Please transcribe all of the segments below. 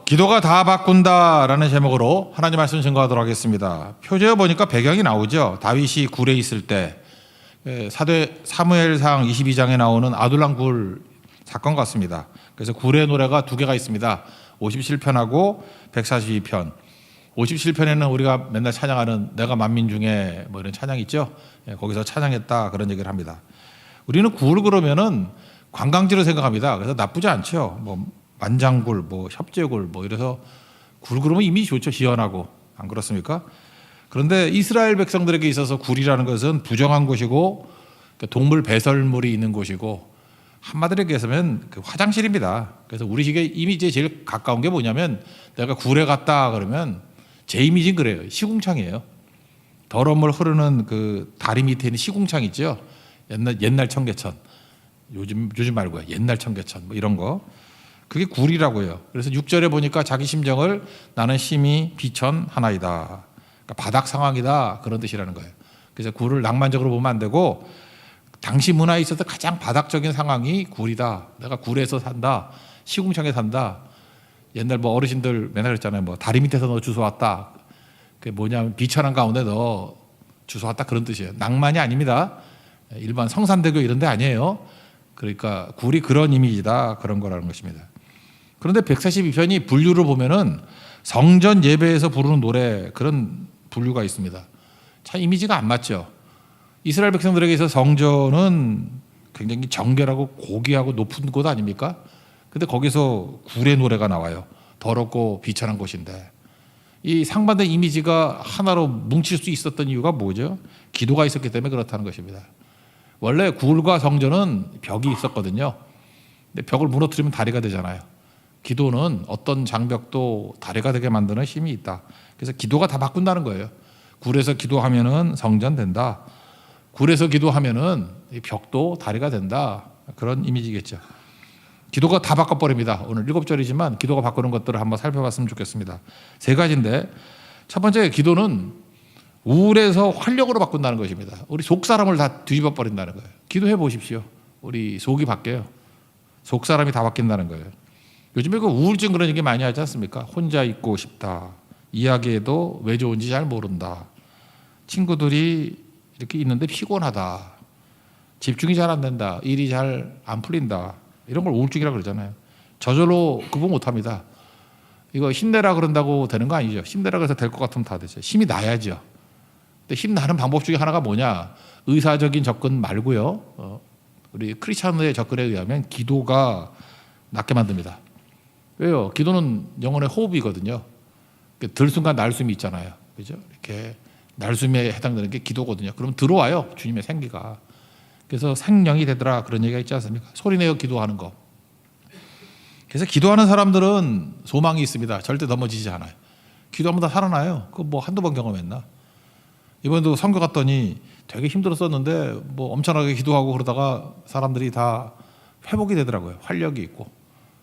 기도가 다 바꾼다라는 제목으로 하나님 말씀 증거하도록 하겠습니다. 표제에 보니까 배경이 나오죠. 다윗이 굴에 있을 때 사도 사무엘상 22장에 나오는 아둘람 굴 사건 같습니다. 그래서 굴의 노래가 두 개가 있습니다. 57편하고 142편. 57편에는 우리가 맨날 찬양하는 내가 만민 중에 뭐 이런 찬양 있죠. 거기서 찬양했다 그런 얘기를 합니다. 우리는 굴 그러면은 관광지로 생각합니다. 그래서 나쁘지 않죠. 뭐 만장굴, 뭐 협재굴, 뭐 이래서 굴 그러면 이미지 좋죠. 시원하고 안 그렇습니까? 그런데 이스라엘 백성들에게 있어서 굴이라는 것은 부정한 곳이고 동물 배설물이 있는 곳이고 한마디로 얘기하면 그 화장실입니다. 그래서 우리 식의 이미지에 제일 가까운 게 뭐냐면 내가 굴에 갔다 그러면 제 이미지는 그래요. 시궁창이에요. 더러운 물 흐르는 그 다리 밑에 있는 시궁창 있죠. 옛날 청계천. 요즘 말고요. 옛날 청계천 뭐 이런 거. 그게 굴이라고요. 그래서 6절에 보니까 자기 심정을 나는 심히 비천하나이다. 그러니까 바닥 상황이다 그런 뜻이라는 거예요. 그래서 굴을 낭만적으로 보면 안 되고 당시 문화에 있어서 가장 바닥적인 상황이 굴이다. 내가 굴에서 산다. 시궁창에 산다. 옛날 뭐 어르신들 맨날 그랬잖아요. 뭐 다리 밑에서 너 주워 왔다. 그게 뭐냐면 비천한 가운데 너 주워 왔다 그런 뜻이에요. 낭만이 아닙니다. 일반 성산대교 이런 데 아니에요. 그러니까 굴이 그런 이미지다 그런 거라는 것입니다. 그런데 142편이 분류를 보면은 성전 예배에서 부르는 노래 그런 분류가 있습니다. 참 이미지가 안 맞죠. 이스라엘 백성들에게 있어서 성전은 굉장히 정결하고 고귀하고 높은 곳 아닙니까? 근데 거기서 굴의 노래가 나와요. 더럽고 비천한 곳인데 이 상반된 이미지가 하나로 뭉칠 수 있었던 이유가 뭐죠? 기도가 있었기 때문에 그렇다는 것입니다. 원래 굴과 성전은 벽이 있었거든요. 근데 벽을 무너뜨리면 다리가 되잖아요. 기도는 어떤 장벽도 다리가 되게 만드는 힘이 있다. 그래서 기도가 다 바꾼다는 거예요. 굴에서 기도하면은 성전 된다. 굴에서 기도하면은 이 벽도 다리가 된다. 그런 이미지겠죠. 기도가 다 바꿔버립니다. 오늘 7절이지만 기도가 바꾸는 것들을 한번 살펴봤으면 좋겠습니다. 세 가지인데 첫 번째 기도는 우울에서 활력으로 바꾼다는 것입니다. 우리 속 사람을 다 뒤집어 버린다는 거예요. 기도해 보십시오. 우리 속이 바뀌어요. 속 사람이 다 바뀐다는 거예요. 요즘에 그 우울증 그런 얘기 많이 하지 않습니까? 혼자 있고 싶다. 이야기해도 왜 좋은지 잘 모른다. 친구들이 이렇게 있는데 피곤하다. 집중이 잘 안 된다. 일이 잘 안 풀린다. 이런 걸 우울증이라고 그러잖아요. 저절로 극복 못합니다. 이거 힘내라 그런다고 되는 거 아니죠. 힘내라 그래서 될 것 같으면 다 되죠. 힘이 나야죠. 근데 힘나는 방법 중에 하나가 뭐냐? 의사적인 접근 말고요. 우리 크리스찬의 접근에 의하면 기도가 낫게 만듭니다. 왜요? 기도는 영혼의 호흡이거든요. 들숨과 날숨이 있잖아요. 그죠? 이렇게 날숨에 해당되는 게 기도거든요. 그럼 들어와요. 주님의 생기가. 그래서 생명이 되더라 그런 얘기가 있지 않습니까? 소리내어 기도하는 거. 그래서 기도하는 사람들은 소망이 있습니다. 절대 넘어지지 않아요. 기도하면 다 살아나요. 그거 뭐 한두 번 경험했나? 이번에도 선교 갔더니 되게 힘들었었는데 뭐 엄청나게 기도하고 그러다가 사람들이 다 회복이 되더라고요. 활력이 있고.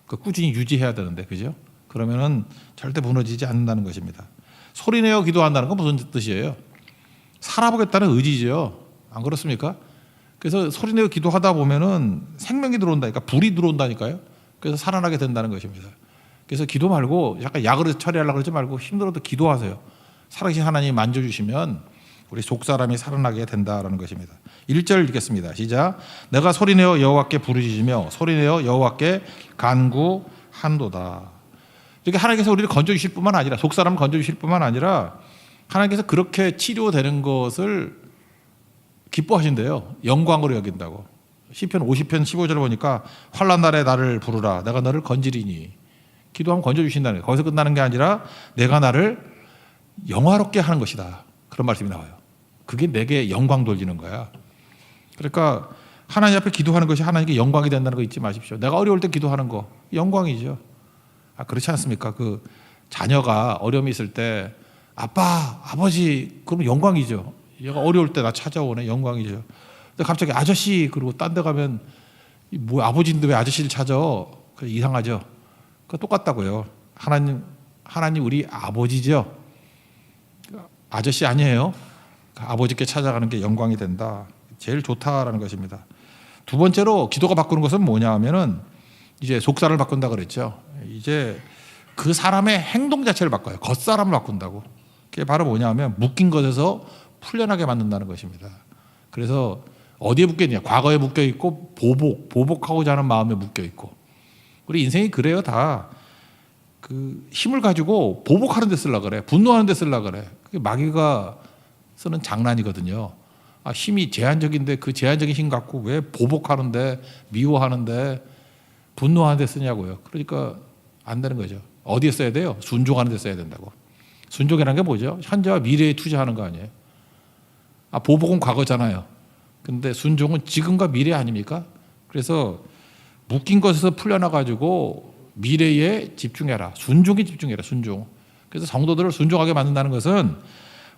그 꾸준히 유지해야 되는데 그죠? 그러면은 절대 무너지지 않는다는 것입니다. 소리내어 기도한다는 건 무슨 뜻이에요? 살아보겠다는 의지죠. 안 그렇습니까? 그래서 소리내어 기도하다 보면은 생명이 들어온다니까, 불이 들어온다니까요. 그래서 살아나게 된다는 것입니다. 그래서 기도 말고 약간 약으로 처리하려고 그러지 말고 힘들어도 기도하세요. 살아계신 하나님이 만져주시면 우리 속사람이 살아나게 된다라는 것입니다. 1절 읽겠습니다. 시작. 내가 소리내어 여호와께 부르짖으며 소리내어 여호와께 간구한도다. 이렇게 하나님께서 우리를 건져주실 뿐만 아니라 속사람을 건져주실 뿐만 아니라 하나님께서 그렇게 치료되는 것을 기뻐하신대요. 영광으로 여긴다고. 시편 50편 15절을 보니까 환난 날에 나를 부르라. 내가 너를 건지리니. 기도하면 건져주신다는 거예요. 거기서 끝나는 게 아니라 내가 나를 영화롭게 하는 것이다. 그런 말씀이 나와요. 그게 내게 영광 돌리는 거야. 그러니까 하나님 앞에 기도하는 것이 하나님께 영광이 된다는 거 잊지 마십시오. 내가 어려울 때 기도하는 거 영광이죠. 그렇지 않습니까? 그 자녀가 어려움이 있을 때 아빠, 아버지 그러면 영광이죠. 얘가 어려울 때 나 찾아오네. 영광이죠. 근데 갑자기 아저씨 그러고 딴 데 가면 뭐 아버지인데 왜 아저씨를 찾아? 이상하죠. 그 똑같다고요. 하나님 우리 아버지죠. 아저씨 아니에요. 아버지께 찾아가는 게 영광이 된다. 제일 좋다라는 것입니다. 두 번째로 기도가 바꾸는 것은 뭐냐 하면은 이제 속사를 바꾼다 그랬죠. 이제 그 사람의 행동 자체를 바꿔요. 겉사람을 바꾼다고. 그게 바로 뭐냐면 묶인 것에서 풀려나게 만든다는 것입니다. 그래서 어디에 묶여 있냐? 과거에 묶여 있고 보복하고자 하는 마음에 묶여 있고. 우리 인생이 그래요. 다 그 힘을 가지고 보복하는 데 쓰려고 그래. 분노하는 데 쓰려고 그래. 그게 마귀가 쓰는 장난이거든요. 아, 힘이 제한적인데 그 제한적인 힘 갖고 왜 보복하는데 미워하는데 분노하는 데 쓰냐고요. 그러니까 안 되는 거죠. 어디에 써야 돼요? 순종하는 데 써야 된다고. 순종이라는 게 뭐죠? 현재와 미래에 투자하는 거 아니에요. 아, 보복은 과거잖아요. 근데 순종은 지금과 미래 아닙니까? 그래서 묶인 것에서 풀려나가지고 미래에 집중해라. 순종에 집중해라. 순종. 그래서 성도들을 순종하게 만든다는 것은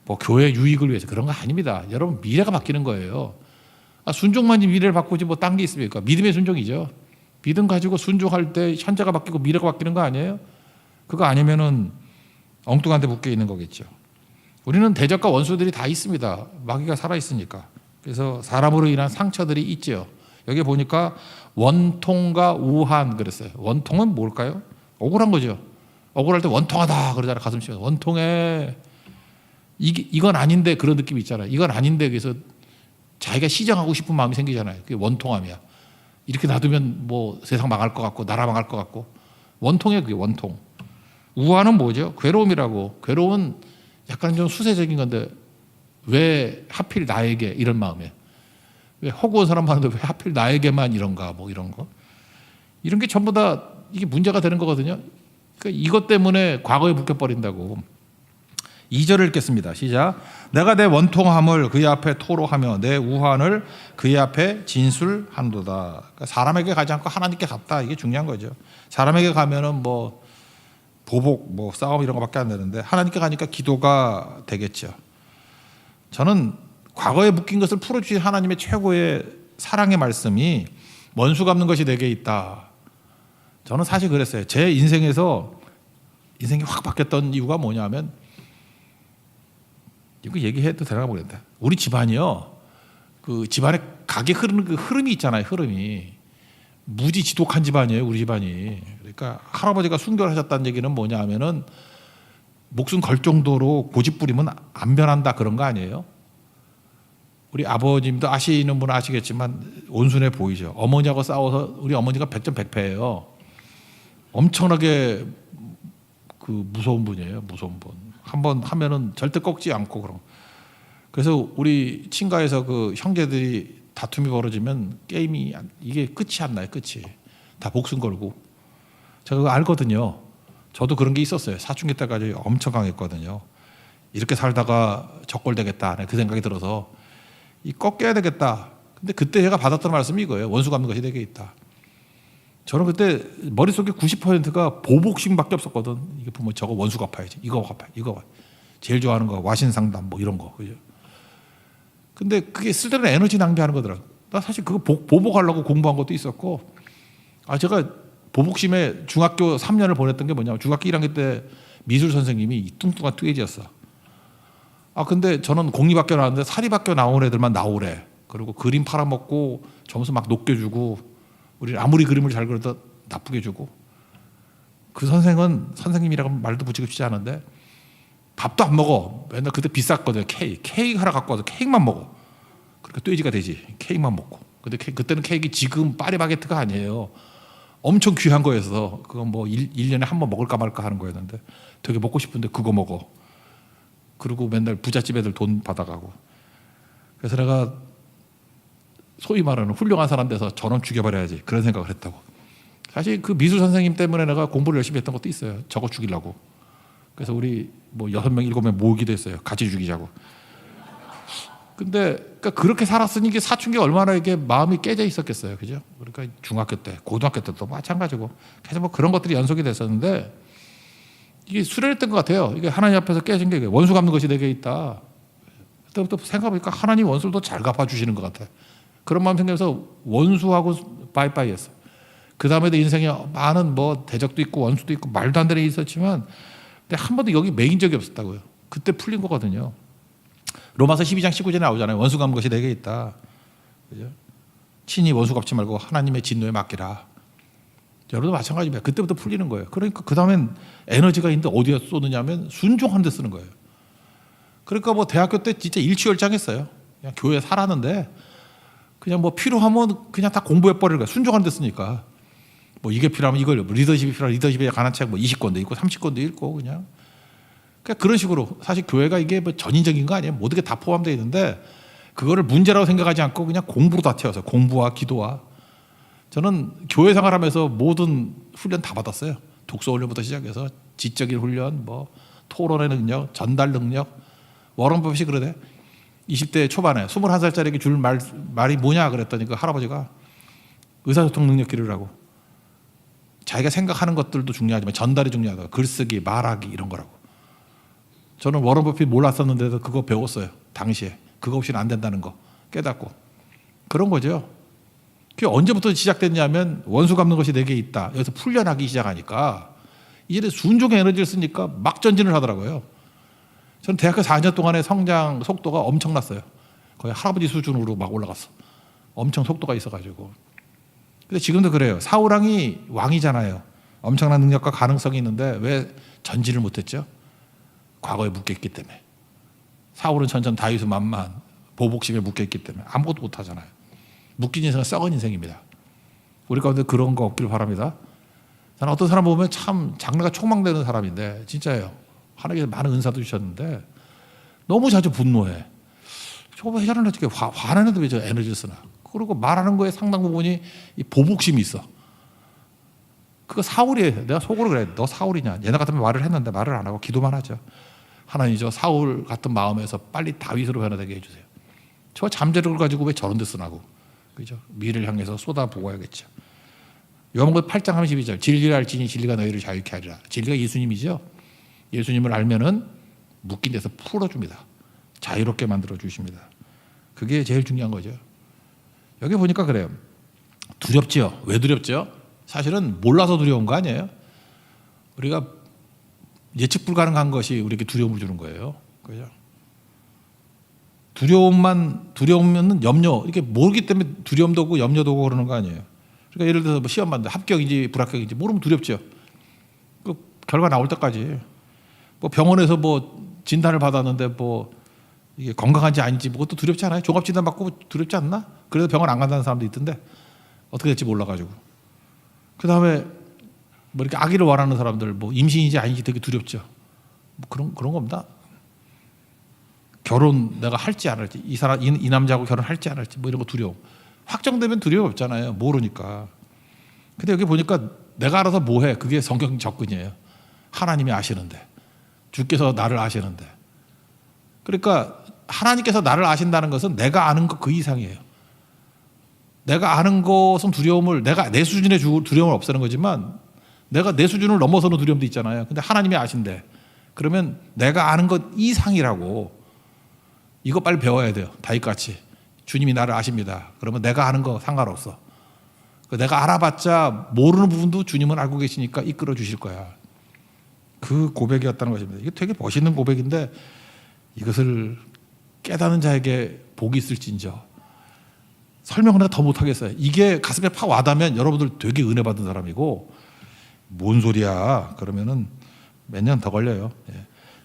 뭐 교회 유익을 위해서 그런 거 아닙니다. 여러분 미래가 바뀌는 거예요. 아, 순종만이 미래를 바꾸지 뭐 딴 게 있습니까? 믿음의 순종이죠. 믿음 가지고 순종할 때 현재가 바뀌고 미래가 바뀌는 거 아니에요? 그거 아니면은 엉뚱한 데 묶여 있는 거겠죠. 우리는 대적과 원수들이 다 있습니다. 마귀가 살아 있으니까. 그래서 사람으로 인한 상처들이 있죠. 여기 보니까 원통과 우한 그랬어요. 원통은 뭘까요? 억울한 거죠. 억울할 때 원통하다 그러잖아요. 가슴 씌워서 원통해. 이건 아닌데 그런 느낌이 있잖아요. 이건 아닌데 그래서 자기가 시정하고 싶은 마음이 생기잖아요. 그게 원통함이야. 이렇게 놔두면 뭐 세상 망할 것 같고 나라 망할 것 같고 원통이에요. 그게 원통. 우한은 뭐죠? 괴로움이라고. 괴로움은 약간 좀 수세적인 건데 왜 하필 나에게 이런 마음이에요. 왜 허구한 사람 많은데 왜 하필 나에게만 이런가 뭐 이런 거. 이런 게 전부 다 이게 문제가 되는 거거든요. 그러니까 이것 때문에 과거에 묶여버린다고. 2절을 읽겠습니다. 시작. 내가 내 원통함을 그의 앞에 토로하며 내 우한을 그의 앞에 진술한도다. 그러니까 사람에게 가지 않고 하나님께 갔다. 이게 중요한 거죠. 사람에게 가면은 뭐 보복, 뭐 싸움 이런 거밖에 안 되는데 하나님께 가니까 기도가 되겠죠. 저는 과거에 묶인 것을 풀어주신 하나님의 최고의 사랑의 말씀이 원수 갚는 것이 내게 있다. 저는 사실 그랬어요. 제 인생에서 인생이 확 바뀌었던 이유가 뭐냐면 이거 얘기해도 되나 모르겠다. 우리 집안이요. 그 집안에 가게 흐르는 그 흐름이 있잖아요. 흐름이. 무지 지독한 집안이에요. 우리 집안이. 그러니까 할아버지가 순결하셨다는 얘기는 뭐냐 하면은 목숨 걸 정도로 고집 부리면 안 변한다 그런 거 아니에요? 우리 아버님도 아시는 분은 아시겠지만 온순해 보이죠. 어머니하고 싸워서 우리 어머니가 100점 100패예요. 엄청나게 그 무서운 분이에요. 무서운 분. 한번 하면은 절대 꺾지 않고 그런. 그래서 우리 친가에서 그 형제들이 다툼이 벌어지면 게임이 이게 끝이 안 나요. 끝이. 다 목숨 걸고. 제가 그거 알거든요. 저도 그런 게 있었어요. 사춘기 때까지 엄청 강했거든요. 이렇게 살다가 적골되겠다. 그 생각이 들어서 이 꺾여야 되겠다. 근데 그때 제가 받았던 말씀이 이거예요. 원수 갚는 것이 내게 있다. 저는 그때 머릿속에 90%가 보복심밖에 없었거든. 이게 보면 저거 원수 갚아야지. 이거 갚아야지. 이거 제일 좋아하는 거 와신상담 뭐 이런 거. 그죠? 근데 그게 쓸데없는 에너지 낭비하는 거더라고. 나 사실 그거 보복하려고 공부한 것도 있었고, 아 제가 보복심에 중학교 3년을 보냈던 게 뭐냐면 중학교 1학년 때 미술 선생님이 뚱뚱한 뚜해지였어. 아 근데 저는 공립학교 나왔는데 사립학교 나온 애들만 나오래. 그리고 그림 팔아먹고 점수 막 높게 주고, 우리 아무리 그림을 잘 그려도 나쁘게 주고. 그 선생은 선생님이라고 말도 붙이고 싶지 않은데 밥도 안 먹어. 맨날 그때 비쌌거든요. 케이크 하나 갖고 와서 케이크만 먹어. 그러니까 돼지가 되지. 케이크만 먹고. 근데 그때는 케이크 지금 파리바게트가 아니에요. 엄청 귀한 거여서 그건 뭐 1년에 한 번 먹을까 말까 하는 거였는데 되게 먹고 싶은데 그거 먹어. 그리고 맨날 부잣집 애들 돈 받아가고. 그래서 내가 소위 말하는 훌륭한 사람 돼서 저놈 죽여버려야지 그런 생각을 했다고. 사실 그 미술 선생님 때문에 내가 공부를 열심히 했던 것도 있어요. 저거 죽이려고. 그래서 우리 뭐 6명 7명 모으기도 했어요. 같이 죽이자고. 근데 그러니까 그렇게 살았으니 이게 사춘기 얼마나 이게 마음이 깨져 있었겠어요. 그죠? 그러니까 중학교 때, 고등학교 때도 마찬가지고. 그래서 뭐 그런 것들이 연속이 됐었는데 이게 수련했던 것 같아요. 이게 하나님 앞에서 깨진 게 원수 갚는 것이 내게 있다. 그때부터 생각해보니까 하나님 원수를 더 잘 갚아주시는 것 같아요. 그런 마음 생겨서 원수하고 바이바이 했어요. 그 다음에도 인생에 많은 뭐 대적도 있고 원수도 있고 말도 안 되는 일이 있었지만 근데 한 번도 여기 매인 적이 없었다고요. 그때 풀린 거거든요. 로마서 12장 19절에 나오잖아요. 원수 갚는 것이 내게 있다. 그죠? 친히 원수 갚지 말고 하나님의 진노에 맡기라. 여러분도 마찬가지입니다. 그때부터 풀리는 거예요. 그러니까 그 다음엔 에너지가 있는데 어디에 쏟느냐면 순종하는 데 쓰는 거예요. 그러니까 뭐 대학교 때 진짜 일취월장했어요. 그냥 교회 살았는데 그냥 뭐 필요하면 그냥 다 공부해버리는 거예요. 순종하는 데 쓰니까. 뭐 이게 필요하면 이걸, 뭐 리더십이 필요하면 리더십에 관한 책 뭐 20권도 읽고 30권도 읽고 그냥. 그러니까 그런 식으로 사실 교회가 이게 뭐 전인적인 거 아니에요. 모든 게 다 포함되어 있는데 그거를 문제라고 생각하지 않고 그냥 공부로 다 채워서 공부와 기도와. 저는 교회 생활하면서 모든 훈련 다 받았어요. 독서 훈련부터 시작해서 지적인 훈련, 뭐 토론의 능력, 전달 능력. 워런 버핏이 그러대. 20대 초반에 21살짜리에게 줄 말이 뭐냐 그랬더니 그 할아버지가 의사소통 능력 기르라고. 자기가 생각하는 것들도 중요하지만 전달이 중요하다. 글쓰기, 말하기 이런 거라고. 저는 워런 버핏 몰랐었는데도 그거 배웠어요. 당시에. 그거 없이는 안 된다는 거 깨닫고. 그런 거죠. 그게 언제부터 시작됐냐면 원수 갚는 것이 내게 있다. 여기서 풀려나기 시작하니까 이제 순종의 에너지를 쓰니까 막 전진을 하더라고요. 저는 대학교 4년 동안의 성장 속도가 엄청났어요. 거의 할아버지 수준으로 막 올라갔어. 엄청 속도가 있어가지고. 근데 지금도 그래요. 사울왕이 왕이잖아요. 엄청난 능력과 가능성이 있는데 왜 전진을 못했죠? 과거에 묶여있기 때문에. 사울은 천천 다윗은 만만 보복심에 묶여있기 때문에 아무것도 못하잖아요. 묶인 인생은 썩은 인생입니다. 우리 가운데 그런 거 없기를 바랍니다. 저는 어떤 사람 보면 참 장래가 촉망되는 사람인데 진짜예요. 하나님께서 많은 은사도 주셨는데 너무 자주 분노해. 저거 왜 저러나 어떻게 화나는데 왜 저 에너지를 쓰나. 그리고 말하는 거에 상당 부분이 이 보복심이 있어. 그거 사울이에요. 내가 속으로 그래. 너 사울이냐. 얘네 같으면 말을 했는데 말을 안 하고 기도만 하죠. 하나님 저 사울 같은 마음에서 빨리 다윗으로 변화되게 해주세요. 저 잠재력을 가지고 왜 저런 데 쓰나고. 그죠? 미래를 향해서 쏟아부어야겠죠. 요한복음 8장 32절 진리를 알지니 진리가 너희를 자유케 하리라. 진리가 예수님이죠. 예수님을 알면은 묶인 데서 풀어줍니다. 자유롭게 만들어 주십니다. 그게 제일 중요한 거죠. 여기 보니까 그래요. 두렵지요. 왜 두렵죠? 사실은 몰라서 두려운 거 아니에요. 우리가 예측 불가능한 것이 우리에게 두려움을 주는 거예요. 그죠? 두려우면 염려, 이렇게 모르기 때문에 두려움도 오고 염려도 오고 그러는 거 아니에요. 그러니까 예를 들어서 뭐 시험 봤는데 합격인지 불합격인지 모르면 두렵죠. 그 결과 나올 때까지. 뭐 병원에서 뭐 진단을 받았는데 뭐 이게 건강한지 아닌지 뭐 그것도 두렵지 않아요? 종합 진단 받고 두렵지 않나? 그래서 병원 안 간다는 사람도 있던데 어떻게 될지 몰라가지고. 그 다음에 뭐 이렇게 아기를 원하는 사람들 뭐 임신인지 아닌지 되게 두렵죠. 뭐 그런 겁니다. 결혼 내가 할지 안 할지 이 남자하고 결혼할지 안 할지 뭐 이런 거 두려움. 확정되면 두려움 없잖아요. 모르니까. 근데 여기 보니까 내가 알아서 뭐해. 그게 성경 접근이에요. 하나님이 아시는데. 주께서 나를 아시는데. 그러니까 하나님께서 나를 아신다는 것은 내가 아는 것 그 이상이에요. 내가 아는 것은 두려움을 내가 내 수준의 두려움을 없애는 거지만 내가 내 수준을 넘어서는 두려움도 있잖아요. 근데 하나님이 아신대. 그러면 내가 아는 것 이상이라고. 이거 빨리 배워야 돼요. 다윗같이. 주님이 나를 아십니다. 그러면 내가 아는 거 상관없어. 내가 알아봤자 모르는 부분도 주님은 알고 계시니까 이끌어 주실 거야. 그 고백이었다는 것입니다. 이게 되게 멋있는 고백인데 이것을 깨닫는 자에게 복이 있을진저 설명을 내가 더 못하겠어요. 이게 가슴에 팍 와닿으면 여러분들 되게 은혜 받은 사람이고 뭔 소리야 그러면은 몇 년 더 걸려요.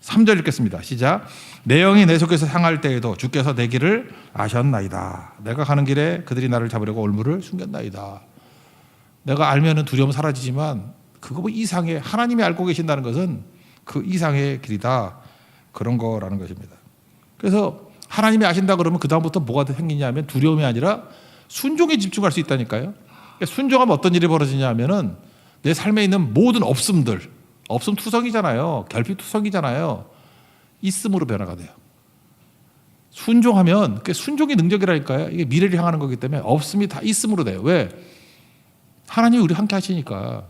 3절 읽겠습니다. 시작. 내 영이 내 속에서 상할 때에도 주께서 내 길을 아셨나이다. 내가 가는 길에 그들이 나를 잡으려고 올무를 숨겼나이다. 내가 알면은 두려움 사라지지만 그거 뭐 이상의 하나님이 알고 계신다는 것은 그 이상의 길이다. 그런 거라는 것입니다. 그래서 하나님이 아신다 그러면 그 다음부터 뭐가 생기냐면 두려움이 아니라 순종에 집중할 수 있다니까요. 순종하면 어떤 일이 벌어지냐면은 내 삶에 있는 모든 없음들, 없음 투성이잖아요. 결핍 투성이잖아요. 있음으로 변화가 돼요. 순종하면 그게 순종의 능력이라니까요. 이게 미래를 향하는 거기 때문에 없음이 다 있음으로 돼요. 왜? 하나님이 우리 함께 하시니까.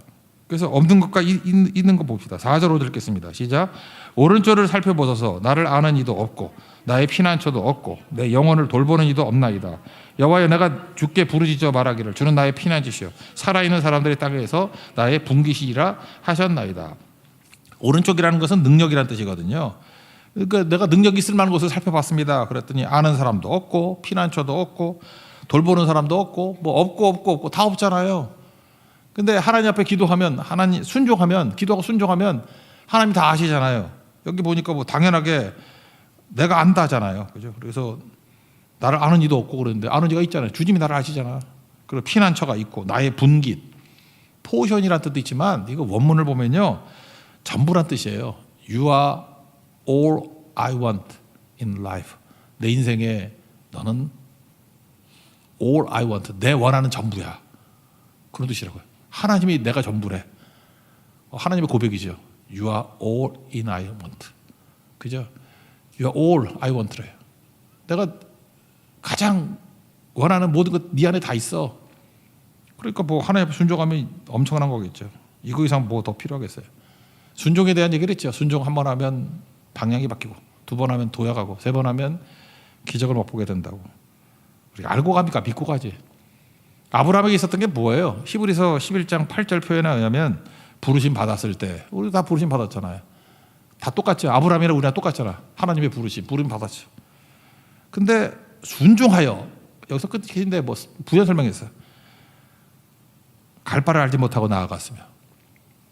그래서 없는 것과 있는 것 봅시다. 4절로 읽겠습니다. 시작. 오른쪽을 살펴보소서 나를 아는 이도 없고 나의 피난처도 없고 내 영혼을 돌보는 이도 없나이다. 여호와여 내가 주께 부르짖어 말하기를 주는 나의 피난처시요 살아있는 사람들의 땅에서 나의 분기시리라 하셨나이다. 오른쪽이라는 것은 능력이라는 뜻이거든요. 그러니까 내가 능력이 있을 만한 곳을 살펴봤습니다. 그랬더니 아는 사람도 없고 피난처도 없고 돌보는 사람도 없고 뭐 없고 다 없잖아요. 근데 하나님 앞에 기도하면, 하나님 순종하면, 기도하고 순종하면 하나님 다 아시잖아요. 여기 보니까 뭐 당연하게 내가 안다잖아요. 그죠? 그래서 나를 아는 이도 없고 그러는데 아는 이가 있잖아요. 주님이 나를 아시잖아. 그리고 피난처가 있고 나의 분깃, 포션이란 뜻도 있지만 이거 원문을 보면요, 전부란 뜻이에요. You are all I want in life. 내 인생에 너는 all I want, 내 원하는 전부야. 그런 뜻이라고요. 하나님이 내가 전부래. 하나님의 고백이죠. You are all in I want. 그죠? You are all I want래요. 내가 가장 원하는 모든 것 네 안에 다 있어. 그러니까 뭐 하나님 앞에 순종하면 엄청난 거겠죠. 이거 이상 뭐 더 필요하겠어요. 순종에 대한 얘기를 했죠. 순종 한 번 하면 방향이 바뀌고, 두 번 하면 도약하고, 세 번 하면 기적을 맛보게 된다고. 우리 알고 갑니까? 믿고 가지. 아브라함에게 있었던 게 뭐예요? 히브리서 11장 8절 표현에 의하면 부르심 받았을 때, 우리 다 부르심 받았잖아요. 다 똑같죠. 아브라함이랑 우리랑 똑같잖아. 하나님의 부르심 받았죠. 근데 순종하여, 여기서 끝인데 뭐 부연 설명했어요. 갈 바를 알지 못하고 나아갔으며.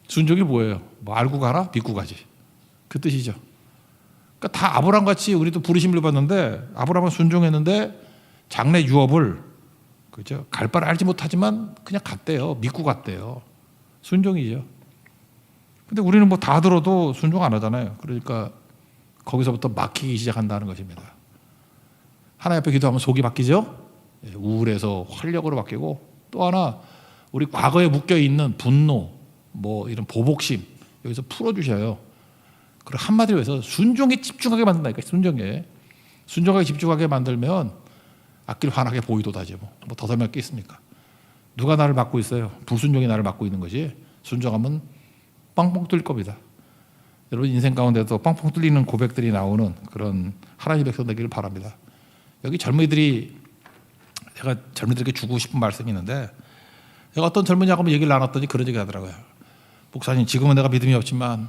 순종이 뭐예요? 뭐 알고 가라, 믿고 가지. 그 뜻이죠. 그러니까 다 아브라함 같이 우리도 부르심을 받는데, 아브라함은 순종했는데 장래 유업을, 그죠? 갈 바를 알지 못하지만 그냥 갔대요. 믿고 갔대요. 순종이죠. 근데 우리는 뭐 다 들어도 순종 안 하잖아요. 그러니까 거기서부터 막히기 시작한다는 것입니다. 하나님 앞에 기도하면 속이 바뀌죠. 우울해서 활력으로 바뀌고, 또 하나 우리 과거에 묶여있는 분노, 뭐 이런 보복심 여기서 풀어주셔요. 그리고 한마디로 해서 순종에 집중하게 만든다니까. 순종하게 집중하게 만들면 앞길 환하게 보이도다지. 뭐 더 설명할 게 있습니까? 누가 나를 막고 있어요? 불순종이 나를 막고 있는 거지. 순종하면 빵빵 뚫릴 겁니다. 여러분 인생 가운데도 빵빵 뚫리는 고백들이 나오는 그런 하나님의 백성 되기를 바랍니다. 여기 젊은이들이, 제가 젊은이들에게 주고 싶은 말씀이 있는데, 제가 어떤 젊은이하고 얘기를 나눴더니 그런 얘기 하더라고요. 목사님, 지금은 내가 믿음이 없지만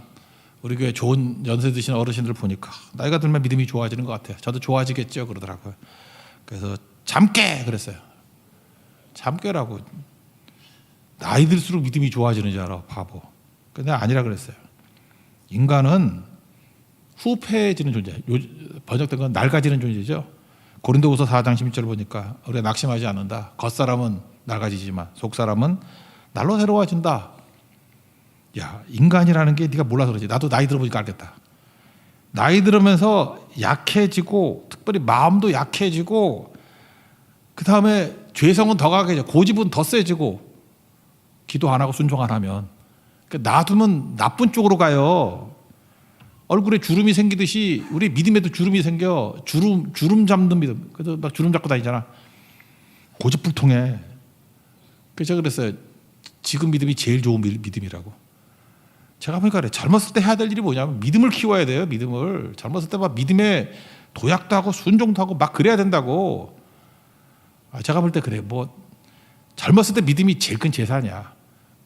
우리 교회 좋은 연세 드신 어르신들 보니까 나이가 들면 믿음이 좋아지는 것 같아요. 저도 좋아지겠죠 그러더라고요. 그래서 잠깨 그랬어요. 잠깨라고. 나이 들수록 믿음이 좋아지는 줄 알아, 바보. 근데 아니라 그랬어요. 인간은 후패해지는 존재, 번역된 건 낡아지는 존재죠. 고린도후서 4장 16절 보니까 우리가 낙심하지 않는다. 겉사람은 낡아지지만 속사람은 날로 새로워진다. 야, 인간이라는 게 네가 몰라서 그러지. 나도 나이 들어보니까 알겠다. 나이 들으면서 약해지고, 특별히 마음도 약해지고, 그 다음에 죄성은 더 강해져, 고집은 더 세지고, 기도 안 하고 순종 안 하면. 그러니까 놔두면 나쁜 쪽으로 가요. 얼굴에 주름이 생기듯이 우리 믿음에도 주름이 생겨. 주름 잡는 믿음. 그래서 막 주름 잡고 다니잖아. 고집불통해. 그래서 제가 그랬어요. 지금 믿음이 제일 좋은 믿음이라고. 제가 보니까 그래. 젊었을 때 해야 될 일이 뭐냐면 믿음을 키워야 돼요. 믿음을. 젊었을 때 막 믿음에 도약도 하고 순종도 하고 막 그래야 된다고. 제가 볼 때 그래. 뭐 젊었을 때 믿음이 제일 큰 재산이야.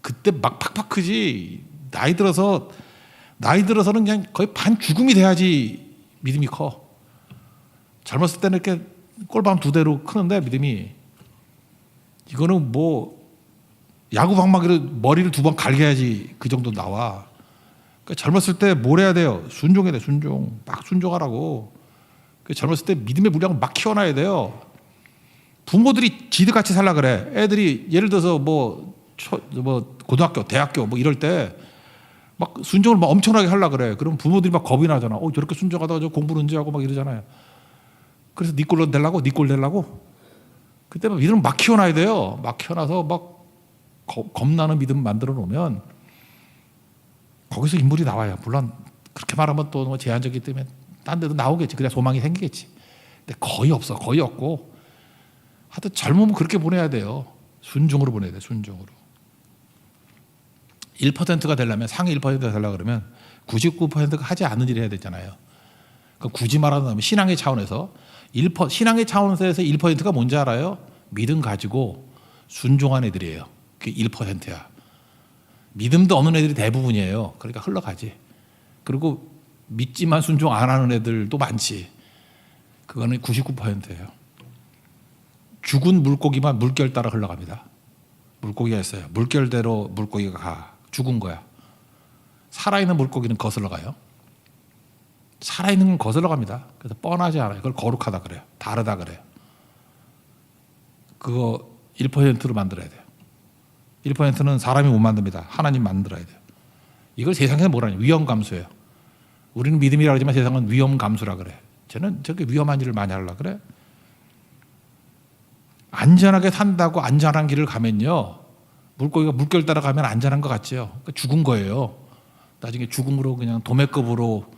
그때 막 팍팍 크지. 나이 들어서는 그냥 거의 반 죽음이 돼야지 믿음이 커. 젊었을 때는 이렇게 꼴밤 두 대로 크는데 믿음이, 이거는 뭐 야구 방망이로 머리를 두 번 갈겨야지 그 정도 나와. 그러니까 젊었을 때 뭘 해야 돼요? 순종해야 돼. 순종. 막 순종하라고. 그러니까 젊었을 때 믿음의 물량을 막 키워놔야 돼요. 부모들이 지들같이 살라 그래. 애들이 예를 들어서 뭐 고등학교, 대학교 뭐 이럴 때 막 순종을 막 엄청나게 하려 그래. 그럼 부모들이 막 겁이 나잖아. 저렇게 순종하다가 저 공부를 언제 하고 막 이러잖아요. 그래서 네 꼴로 되려고, 네 꼴 되려고. 그때 막 믿음을 막 키워놔야 돼요. 막 키워놔서 막 겁나는 믿음 만들어 놓으면 거기서 인물이 나와요. 물론 그렇게 말하면 또 제한적이기 때문에 딴 데도 나오겠지. 그래야 소망이 생기겠지. 근데 거의 없어. 거의 없고. 하여튼 젊으면 그렇게 보내야 돼요. 순종으로 보내야 돼. 순종으로. 1%가 되려면, 상위 1%가 되려고 그러면 99%가 하지 않는 일을 해야 되잖아요. 그러니까 굳이 말하자면 신앙의 차원에서 신앙의 차원에서 1%가 뭔지 알아요? 믿음 가지고 순종한 애들이에요. 그게 1%야. 믿음도 없는 애들이 대부분이에요. 그러니까 흘러가지. 그리고 믿지만 순종 안 하는 애들도 많지. 그거는 99%예요. 죽은 물고기만 물결 따라 흘러갑니다. 물고기가 있어요. 물결대로 물고기가 가. 죽은 거야. 살아있는 물고기는 거슬러 가요. 살아있는 건 거슬러 갑니다. 그래서 뻔하지 않아요. 그걸 거룩하다 그래요. 다르다 그래요. 그거 1%로 만들어야 돼요. 1%는 사람이 못 만듭니다. 하나님 만들어야 돼요. 이걸 세상에서 뭐라냐? 위험 감수예요. 우리는 믿음이라고 하지만 세상은 위험 감수라 그래. 저는 저게 위험한 일을 많이 하려고 그래. 안전하게 산다고 안전한 길을 가면요, 물고기가 물결 따라가면 안전한 것 같지요. 그러니까 죽은 거예요. 나중에 죽음으로 그냥 도매급으로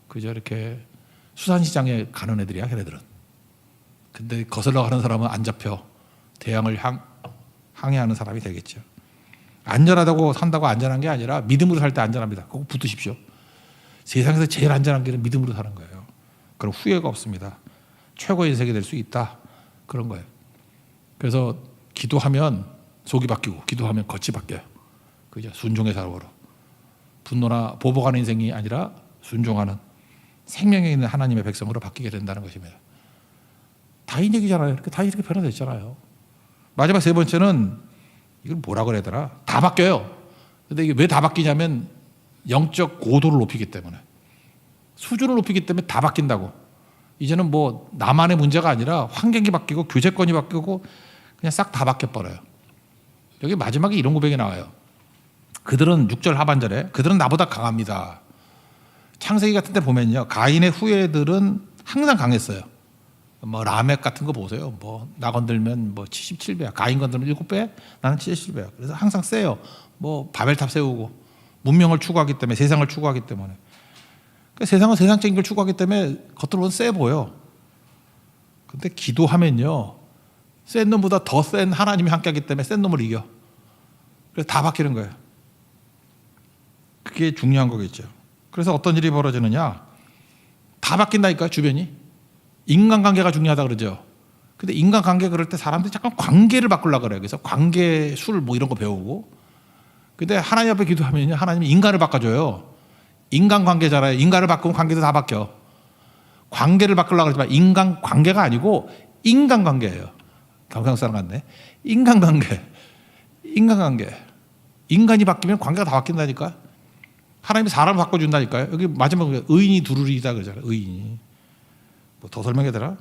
그저 이렇게 수산시장에 가는 애들이야, 걔네들은. 근데 거슬러 가는 사람은 안 잡혀. 대양을 항해하는 사람이 되겠죠. 안전하다고 산다고 안전한 게 아니라 믿음으로 살 때 안전합니다. 그거 붙드십시오. 세상에서 제일 안전한 길은 믿음으로 사는 거예요. 그럼 후회가 없습니다. 최고의 인생이 될 수 있다. 그런 거예요. 그래서 기도하면 속이 바뀌고 기도하면 겉이 바뀌어요. 그죠? 순종의 사고로. 분노나 보복하는 인생이 아니라 순종하는 생명에 있는 하나님의 백성으로 바뀌게 된다는 것입니다. 다인 얘기잖아요. 다인 이렇게 변화됐잖아요. 마지막 세 번째는 이걸 뭐라 그래야 되나? 다 바뀌어요. 근데 이게 왜 다 바뀌냐면 영적 고도를 높이기 때문에, 수준을 높이기 때문에 다 바뀐다고. 이제는 뭐 나만의 문제가 아니라 환경이 바뀌고 교제권이 바뀌고 그냥 싹 다 바뀌어버려요. 여기 마지막에 이런 고백이 나와요. 그들은 6절 하반절에 그들은 나보다 강합니다. 창세기 같은 데 보면요, 가인의 후예들은 항상 강했어요. 뭐 라멕 같은 거 보세요. 뭐 나 건들면 뭐 77배야. 가인 건들면 7배, 나는 77배야. 그래서 항상 세요. 뭐 바벨탑 세우고 문명을 추구하기 때문에, 세상을 추구하기 때문에. 그러니까 세상은 세상적인 걸 추구하기 때문에 겉으로는 세 보여. 근데 기도하면요, 센 놈보다 더 센 하나님이 함께하기 때문에 센 놈을 이겨. 그래서 다 바뀌는 거예요. 그게 중요한 거겠죠. 그래서 어떤 일이 벌어지느냐, 다 바뀐다니까 주변이. 인간관계가 중요하다 그러죠. 근데 인간관계 그럴 때 사람들이 잠깐 관계를 바꾸려고 그래요. 그래서 관계, 술 뭐 이런 거 배우고. 근데 하나님 앞에 기도하면 하나님이 인간을 바꿔줘요. 인간관계잖아요. 인간을 바꾸면 관계도 다 바뀌어. 관계를 바꾸려고 그러지만 인간관계가 아니고 인간관계예요. 경상사람 같네. 인간관계. 인간이 바뀌면 관계가 다 바뀐다니까. 하나님이 사람을 바꿔준다니까요. 여기 마지막에 의인이 두루리다 그러잖아요. 의인이. 뭐 더 설명해야 되나?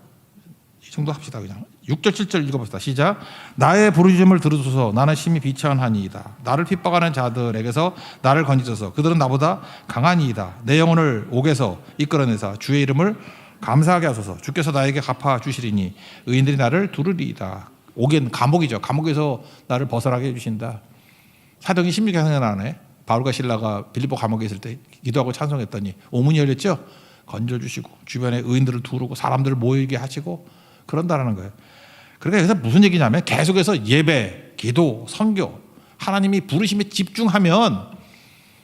이 정도 합시다. 그냥 6절 7절 읽어봅시다. 시작. 나의 부르짖음을 들으소서. 나는 심히 비천하니이다. 나를 핍박하는 자들에게서 나를 건지소서. 그들은 나보다 강하니이다. 내 영혼을 옥에서 이끌어내사 주의 이름을 감사하게 하소서. 주께서 나에게 갚아 주시리니 의인들이 나를 두르리이다. 옥엔 감옥이죠. 감옥에서 나를 벗어나게 해주신다. 사도행전 16장 안에 바울과 실라가 빌립보 감옥에 있을 때 기도하고 찬송했더니 오문이 열렸죠. 건져주시고 주변에 의인들을 두르고 사람들을 모이게 하시고 그런다라는 거예요. 그러니까 여기서 무슨 얘기냐면 계속해서 예배, 기도, 선교, 하나님이 부르심에 집중하면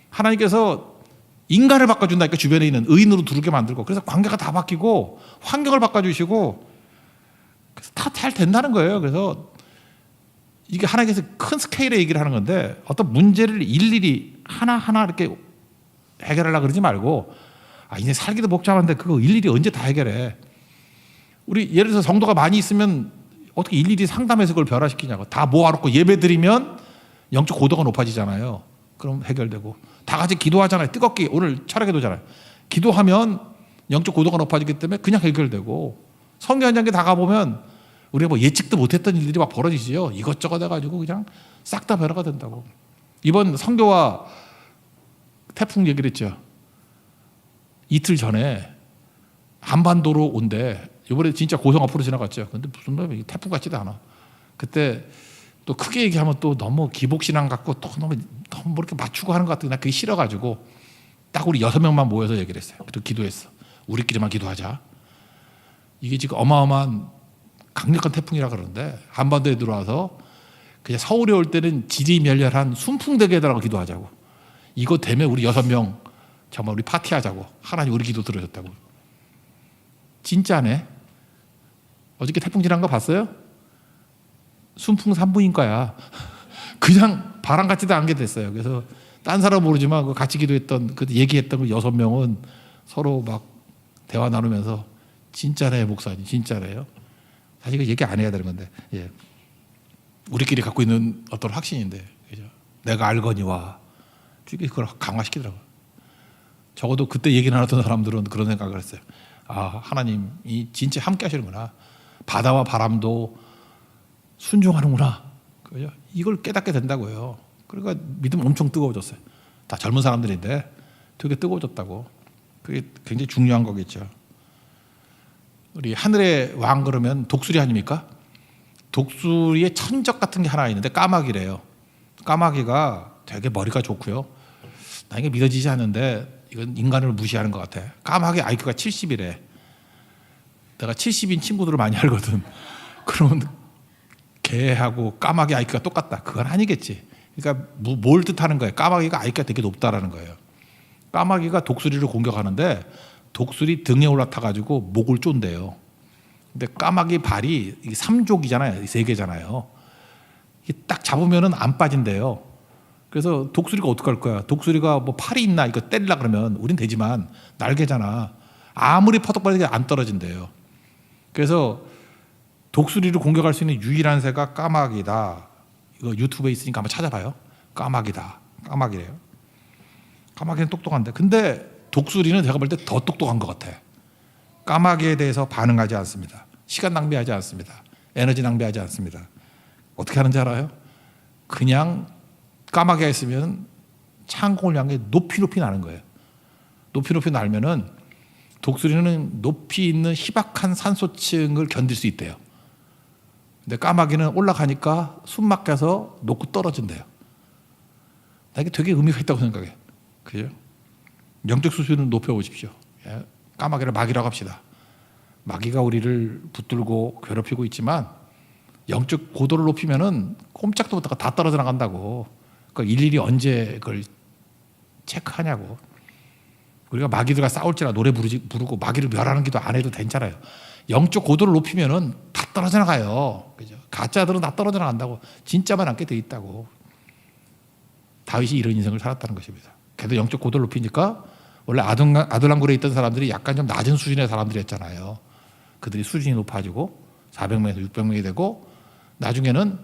하나님께서 인간을 바꿔준다니까. 주변에 있는 의인으로 두르게 만들고, 그래서 관계가 다 바뀌고 환경을 바꿔주시고, 그래서 다 잘 된다는 거예요. 그래서 이게 하나님께서 큰 스케일의 얘기를 하는 건데, 어떤 문제를 일일이 하나하나 이렇게 해결하려고 그러지 말고, 이제 살기도 복잡한데 그거 일일이 언제 다 해결해. 우리 예를 들어서 성도가 많이 있으면 어떻게 일일이 상담해서 그걸 변화시키냐고. 다 모아놓고 예배 드리면 영적 고도가 높아지잖아요. 그럼 해결되고, 다 같이 기도하잖아요. 뜨겁게. 오늘 철학기도잖아요. 기도하면 영적 고도가 높아지기 때문에 그냥 해결되고, 성교 현장에 다 가보면 우리가 뭐 예측도 못했던 일들이 막 벌어지지요. 이것저것 해가지고 그냥 싹 다 변화가 된다고. 이번 성교와 태풍 얘기를 했죠. 이틀 전에 한반도로 온대. 이번에 진짜 고성 앞으로 지나갔죠. 근데 무슨 놈이 태풍 같지도 않아. 그때 또 크게 얘기하면 또 너무 기복신앙 같고 또 너무 이렇게 맞추고 하는 것 같은, 나 그게 싫어가지고 딱 우리 6명만 모여서 얘기를 했어요. 그리고 기도했어. 우리끼리만 기도하자. 이게 지금 어마어마한 강력한 태풍이라 그러는데 한반도에 들어와서 그냥 서울에 올 때는 지리멸렬한 순풍되게 해달라고 기도하자고. 이거 되면 우리 6명 정말 우리 파티하자고. 하나님 우리 기도 들으셨다고. 진짜네. 어저께 태풍 지난 거 봤어요? 순풍 산부인과야. 그냥 바람 같지도 않게 됐어요. 그래서 딴 사람 모르지만 그 같이 기도했던, 그 얘기했던 그 6명은 서로 막 대화 나누면서 진짜네 목사님, 진짜래요. 사실 이거 얘기 안 해야 되는 건데. 예. 우리끼리 갖고 있는 어떤 확신인데, 그죠? 내가 알거니와 그걸 강화시키더라고요. 적어도 그때 얘기 나눴던 사람들은 그런 생각을 했어요. 아, 하나님이 진짜 함께 하시는구나. 바다와 바람도 순종하는구나. 그죠? 이걸 깨닫게 된다고요. 그러니까 믿음 엄청 뜨거워졌어요. 다 젊은 사람들인데 되게 뜨거워졌다고. 그게 굉장히 중요한 거겠죠. 우리 하늘의 왕 그러면 독수리 아닙니까? 독수리의 천적 같은 게 하나 있는데 까마귀래요. 까마귀가 되게 머리가 좋고요. 나 이게 믿어지지 않는데 이건 인간을 무시하는 것 같아. 까마귀 IQ가 70이래. 내가 70인 친구들을 많이 알거든. 그러면 개하고 까마귀 IQ가 똑같다. 그건 아니겠지. 그러니까 뭘 뜻하는 거예요? 까마귀가 IQ가 되게 높다라는 거예요. 까마귀가 독수리를 공격하는데 독수리 등에 올라타가지고 목을 쫀대요. 근데 까마귀 발이 3족이잖아요. 3개잖아요. 딱 잡으면은 안 빠진대요. 그래서 독수리가 어떡할 거야? 독수리가 뭐 팔이 있나 이거 때리려 그러면 우린 되지만 날개잖아. 아무리 퍼덕거리게 안 떨어진대요. 그래서 독수리를 공격할 수 있는 유일한 새가 까마귀다. 이거 유튜브에 있으니까 한번 찾아봐요. 까마귀다. 까마귀래요. 까마귀는 똑똑한데, 근데 독수리는 제가 볼 때 더 똑똑한 것 같아. 까마귀에 대해서 반응하지 않습니다. 시간 낭비하지 않습니다. 에너지 낭비하지 않습니다. 어떻게 하는지 알아요? 그냥 까마귀가 있으면 창공을 향해 높이 나는 거예요. 높이 날면은 독수리는 높이 있는 희박한 산소층을 견딜 수 있대요. 근데 까마귀는 올라가니까 숨 막혀서 놓고 떨어진대요. 나 이게 되게 의미가 있다고 생각해. 그죠? 영적 수준을 높여보십시오. 까마귀를 마귀라고 합시다. 마귀가 우리를 붙들고 괴롭히고 있지만 영적 고도를 높이면은 꼼짝도 못하고 다 떨어져 나간다고. 그러니까 일일이 언제 그걸 체크하냐고. 우리가 마귀들과 싸울지라 노래 부르고 마귀를 멸하는 기도 안 해도 괜찮아요. 영적 고도를 높이면은 다 떨어져 나가요. 그죠? 가짜들은 다 떨어져 나간다고. 진짜만 남게 돼 있다고. 다윗이 이런 인생을 살았다는 것입니다. 걔도 영적 고도를 높이니까 원래 아둘람굴에 있던 사람들이 약간 좀 낮은 수준의 사람들이었잖아요. 그들이 수준이 높아지고 400명에서 600명이 되고 나중에는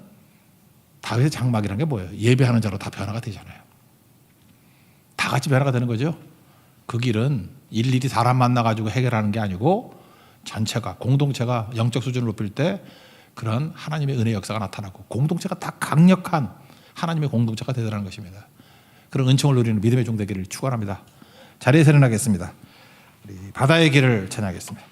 다윗의 장막이라는 게 뭐예요? 예배하는 자로 다 변화가 되잖아요. 다 같이 변화가 되는 거죠. 그 길은 일일이 사람 만나가지고 해결하는 게 아니고 전체가, 공동체가 영적 수준을 높일 때 그런 하나님의 은혜 역사가 나타나고 공동체가 다 강력한 하나님의 공동체가 되더라는 것입니다. 그런 은총을 누리는 믿음의 종 되기를 축원합니다. 자리에서 일어나겠습니다. 우리 바다의 길을 찬양하겠습니다.